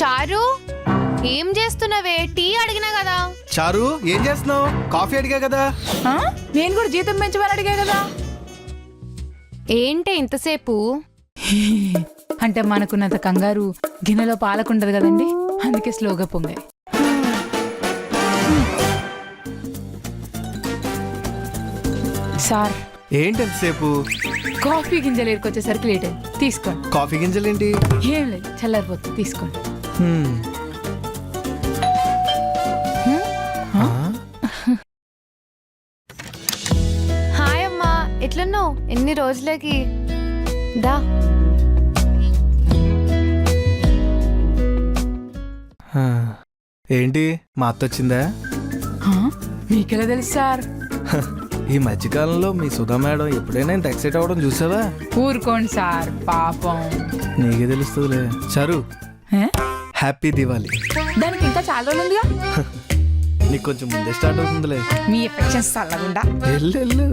చారు ఏం చేస్తున్నావే? టీ అడిగినా కదా. చారు ఏం చేస్తున్నావు? కాఫీ అడిగా కదా. నేను కూడా జీతం పెంచమని అడిగా కదా. ఏంటి ఇంతసేపు? అంటే మనకున్నంత కంగారు గిన్నెలో పాలకుండదు కదండి, అందుకే స్లోగా పొంగాయి. సార్ ఏంటి ఎంతసేపు? కాఫీ గింజలు ఏరుకొచ్చేసరికి లేట్ అయింది, తీసుకోండి. కాఫీ గింజలు ఏంటి? ఏం లేదు, చల్లారిపోతుంది, తీసుకోండి. హాయ్ అమ్మా, ఎట్లున్నావు? ఎన్ని రోజులకి దా. ఏంటి మా అత్త వచ్చిందా? మీకెలా తెలుసు సార్? ఈ మధ్యకాలంలో మీ సుధా మేడం ఎప్పుడైనా ఇంత ఎక్సైట్ అవ్వడం చూసావా? ఊరుకోండి సార్, పాపం. నీకే తెలుస్తుందిలే. చారు ఏ? హ్యాపీ దివాలి. దానికి ఇంకా చాలా రోజులు ఉందిగా. నీకు కొంచెం ముందే స్టార్ట్ అవుతుందిలే. మీ ఎఫెక్షన్స్ చల్లగుండా. వెళ్ళు